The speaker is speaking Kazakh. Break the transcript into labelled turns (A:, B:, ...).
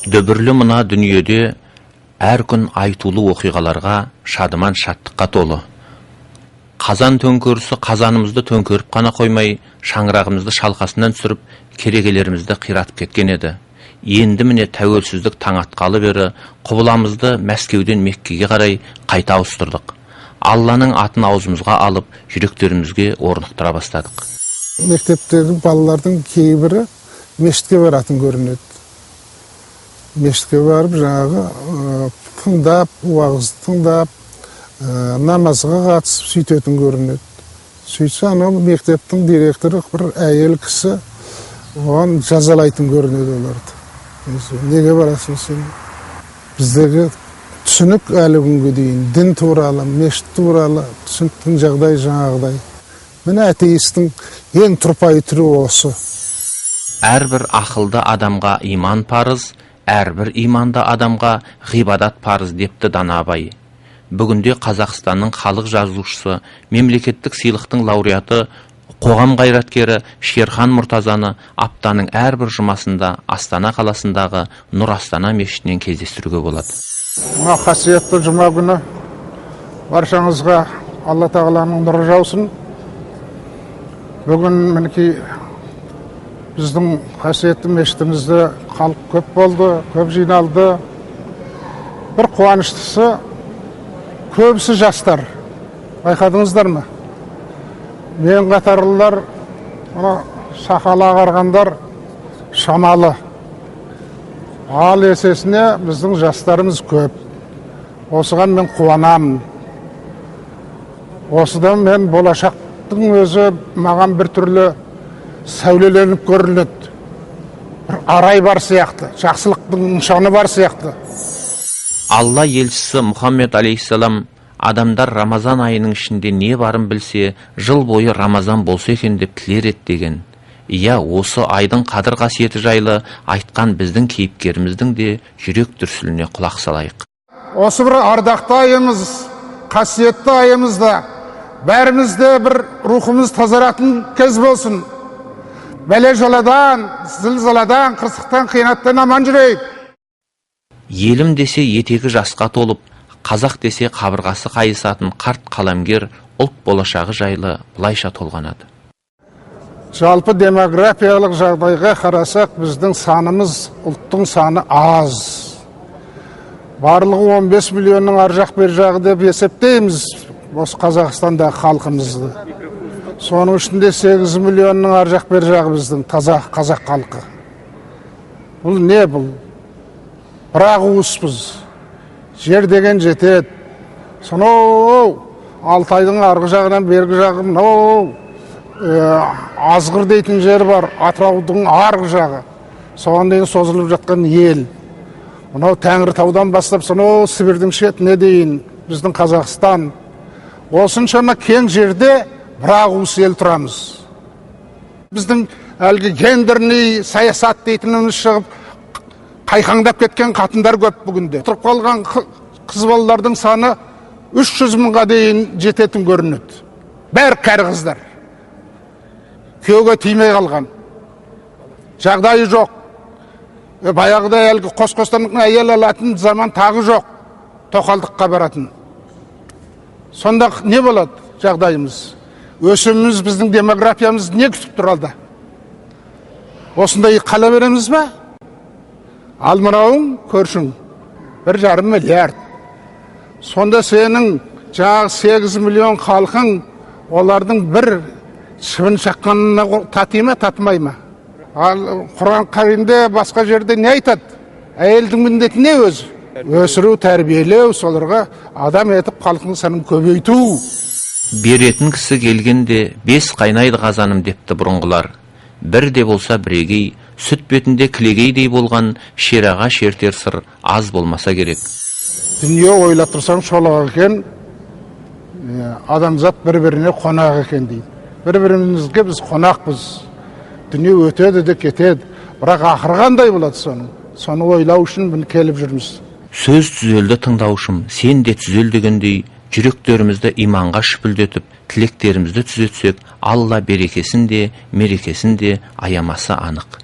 A: Дөбірлі мына дүниеде әр күн айтулы оқиғаларға, шадыман шаттыққа толы. Қазан төңкерісі қазанымызды төңкеріп қана қоймай, шаңырағымызды шалқасынан түсіріп, керегелерімізді қиратып кеткен еді. Енді міне тәуелсіздік таң атқалы бері құбыламызды Мәскеуден Меккеге қарай қайта ауыстырдық. Алланың атын аузымызға алып, жүректерімізге орнықтыра бастадық.
B: Мектептегі балалардың кейбірі мешітке баратын көрінеді. Мешітке барып, жаңағы тыңдап, уағыз тыңдап, намазға қатысып сөйтетін көрінеді. Сөйтсе, анау мектептің директоры бір әйел кісі оған жазалайтын көрінеді оларды. Неге барасың сен? Біздегі түсінік әлі күнге дейін дін туралы, мешіт туралы түсініктің жағдай жаңағыдай. Міне атеистің ең тұрпайы түрі осы.
A: Әрбір ақылды адамға иман парыз, әрбір иманды адамға ғибадат парыз депті Дана Абай. Бүгінде Қазақстанның халық жазушысы, мемлекеттік сыйлықтың лауреаты, қоғам қайраткері Шерхан Мұртазаны аптаның әрбір жұмасында Астана қаласындағы Нұр Астана мешітінен кездестіруге болады.
B: Мына қасиетті жұма күні баршаңызға Алла тағаланың нұры жаусын. Бүгін мінекей біздің қасиетті мешітімізде халық көп болды, көп жиналды. Бір қуаныштысы, көбісі жастар. Байқадыңыздар ма? Мен қатарлылар, сақалы ағарғандар шамалы. Ал есесіне біздің жастарымыз көп. Осыған мен қуанамын. Осыдан мен болашақтың өзі маған бір түрлі сәулеленіп көрінеді. Бір арай бар сияқты, жақсылықтың нышаны бар сияқты.
A: Алла елшісі Мұхаммед алейхиссалам адамдар Рамазан айының ішінде не барын білсе, жыл бойы Рамазан болса екен деп тілер еді деген. Иә, осы айдың қадір қасиеті жайлы айтқан біздің кейіпкеріміздің де жүрек дүрсіліне құлақ салайық.
B: Осы бір ардақты айымыз, қасиетті айымызда бәрімізде бір рухымыз тазаратын кез болсын. Бәле жаладан, зілзаладан, қырсықтан, қиянаттан аман жүрейік.
A: Елім десе етегі жасқа толып, қазақ десе қабырғасы қайысатын қарт қаламгер ұлт болашағы жайлы былайша толғанады.
B: Жалпы демографиялық жағдайға қарасақ, біздің санымыз, ұлттың саны аз. Барлығы 15 миллионның аржақ бер жағы деп есептейміз осы Қазақстанда халқымызды. Соның ішінде 8 миллионның аржақ бер жағы біздің таза қазақ халқы. Бұл не бұл? Бірақ уыспыз. Жер деген жетеді. Сонау Алтайдың арғы жағынан бергі жағы, Азғыр дейтін жер бар, Атыраудың арғы жағы. Соған дейін созылып жатқан ел. Мынау Тәңіртаудан бастап, сонау Сібірдің шетіне дейін біздің Қазақстан. Осыншама кең жерде бірақ уыс ел тұрамыз. Біздің әлгі гендерный саясат дейтініміз шығып, қайқаңдап кеткен қатындар көп бүгінде. Тұрып қалған қыз балалардың саны 300 мыңға дейін жететін көрінеді. Бәрі кәрі қыздар. Күйеуге тимей қалған. Жағдайы жоқ. Баяғыда әлгі қос-қостан әйел алатын заман тағы жоқ. Тоқалдыққа баратын. Сонда не болады жағдайымыз? Өсіміміз, біздің демографиямыз не күтіп тұр алда? Осындай қала береміз ба? Ал мынауың көршің 1,5 миллиард. Сонда сенің жаңағы 8 миллион халқың олардың бір шыбын шаққанына татый ма, татымай ма? Ал Құран Кәрімде басқа жерде не айтады? Әйелдің міндеті не өзі? Өсіру, тәрбиелеу, соларға адам етіп халқының санын көбейту.
A: Беретін кісі келгенде 5 қайнайды қазаным депті бұрынғылар. Бір де болса бірегей, сүт бетінде кілегейдей болған шераға шертер сыр аз болмаса керек.
B: Дүние ойлап тұрсаң шолақ екен, адамзат бір-біріне қонақ екен дейді. Бір-бірімізге біз қонақпыз. Дүние өтеді де кетеді. Бірақ ақыры қандай болады соның? Соны ойлау үшін біз келіп жүрміз.
A: Сөз түзелді тыңдаушым, сен де түзел дегендей, жүректерімізді иманға шүпілдетіп, тілектерімізді түзетсек, Алла берекесін де, мерекесін де аямасы анық.